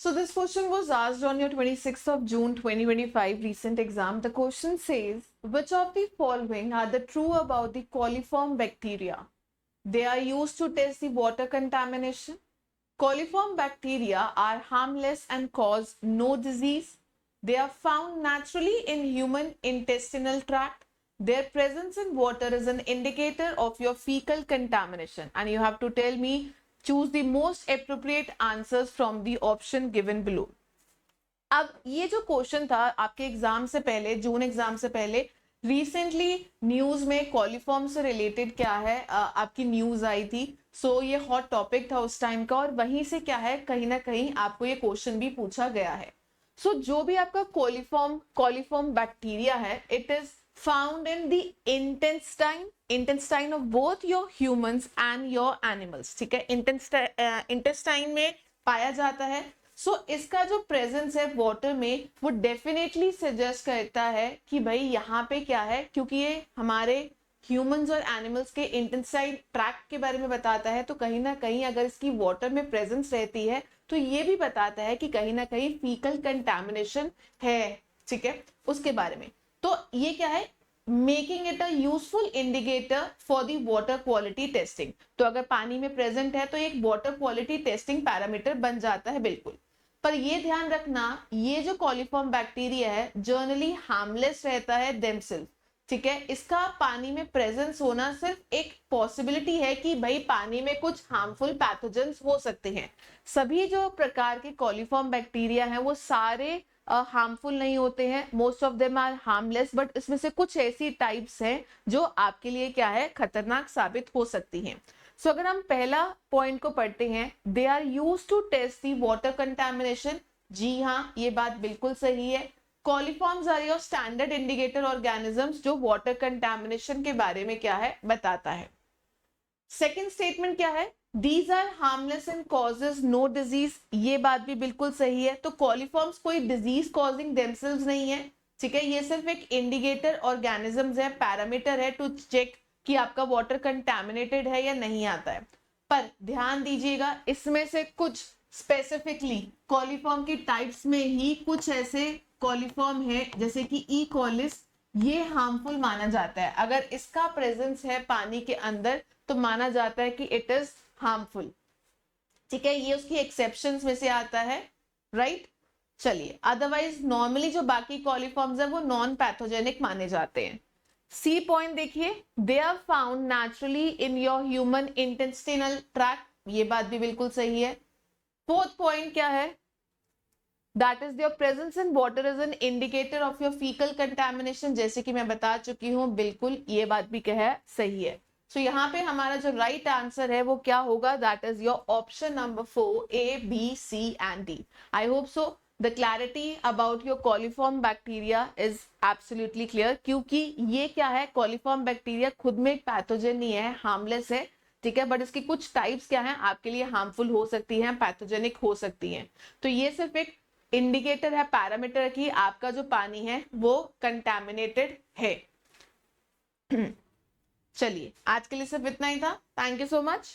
So this question was asked on your 26th of June 2025 recent exam. The question says, which of the following are the true about the coliform bacteria? They are used to test the water contamination. Coliform bacteria are harmless and cause no disease. They are found naturally in human intestinal tract. Their presence in water is an indicator of your fecal contamination. And you have to tell me, choose the most appropriate answers from the option given below. अब ये जो question था आपके exam से पहले, जून exam से पहले recently news में कॉलीफॉर्म से रिलेटेड क्या है आपकी न्यूज आई थी. सो ये हॉट टॉपिक था उस टाइम का और वहीं से क्या है कहीं ना कहीं आपको ये क्वेश्चन भी पूछा गया है. सो जो भी आपका कॉलीफॉर्म बैक्टीरिया है, it is found in the intestine of both your humans and your animals. ठीक है, इंटेस्टाइन में पाया जाता है. सो इसका जो प्रेजेंस है वाटर में वो डेफिनेटली सजेस्ट करता है कि भाई यहाँ पे क्या है, क्योंकि ये हमारे ह्यूमंस और एनिमल्स के इंटेस्टाइन ट्रैक्ट के बारे में बताता है. तो कहीं ना कहीं अगर इसकी वाटर में प्रेजेंस रहती है तो ये भी बताता है कि कहीं ना कहीं फीकल कंटामिनेशन है. ठीक है, उसके बारे में. तो ये क्या है, making it a useful indicator for the water quality testing. तो अगर पानी में प्रेजेंट है तो एक वाटर क्वालिटी टेस्टिंग पैरामीटर बन जाता है. बिल्कुल, पर ये ध्यान रखना, ये जो कॉलीफॉर्म बैक्टीरिया है जनरली हार्मलेस रहता है देमसेल्फ. ठीक है, इसका पानी में प्रेजेंस होना सिर्फ एक पॉसिबिलिटी है कि भाई पानी में कुछ हार्मफुल पैथोजेंस हो सकते हैं. सभी जो प्रकार के कॉलीफॉर्म बैक्टीरिया हैं वो सारे हार्मफुल नहीं होते हैं. Most of them are harmless, but इसमें से कुछ ऐसी टाइप्स हैं जो आपके लिए क्या है खतरनाक साबित हो सकती हैं. सो अगर हम पहला पॉइंट को पढ़ते हैं, they are used to test the water contamination. जी हाँ, ये बात बिल्कुल सही है. Coliforms are your standard indicator organisms जो वाटर कंटेमिनेशन के बारे में क्या है बताता है. सेकेंड स्टेटमेंट क्या है, these are harmless and causes no disease. ये बात भी बिल्कुल सही है. तो कॉलीफॉर्म्स कोई डिजीज कॉजिंग देमसेल्व्स नहीं है. ठीक है, ये सिर्फ एक इंडिकेटर ऑर्गेनिजम्स है, पैरामीटर है टू चेक कि आपका वाटर कंटेमिनेटेड है या नहीं आता है. पर ध्यान दीजिएगा, इसमें से कुछ स्पेसिफिकली कॉलीफॉर्म की टाइप्स में ही कुछ ऐसे कॉलीफॉर्म है जैसे कि ई कॉलिस, ये हार्मफुल माना जाता है. अगर इसका प्रेजेंस है पानी के अंदर तो माना जाता है कि इट इज हार्मफुल. ठीक है, ये उसकी एक्सेप्शंस में से आता है. राइट, चलिए, अदरवाइज नॉर्मली जो बाकी कॉलीफॉर्म्स है वो नॉन पैथोजेनिक माने जाते हैं. सी पॉइंट देखिए, they are found naturally in your human intestinal tract. ये बात भी बिल्कुल सही है. फोर्थ पॉइंट क्या है, that is your presence in water is an indicator of your faecal contamination. जैसे कि मैं बता चुकी हूं, बिल्कुल ये बात भी क्या है सही है. सो यहाँ पे हमारा जो राइट आंसर है वो क्या होगा, that is your option number 4, A, B, C and D. I hope so the clarity about your coliform bacteria is absolutely clear. क्योंकि ये क्या है, coliform bacteria खुद में एक पैथोजन नहीं है, हार्मलेस है. ठीक है, बट इसकी कुछ टाइप्स क्या है आपके लिए हार्मफुल हो सकती हैं, पैथोजेनिक हो सकती हैं. तो ये सिर्फ एक इंडिकेटर है, पैरामीटर कि आपका जो पानी है वो कंटेमिनेटेड है. चलिए, आज के लिए सिर्फ इतना ही था. Thank you so much.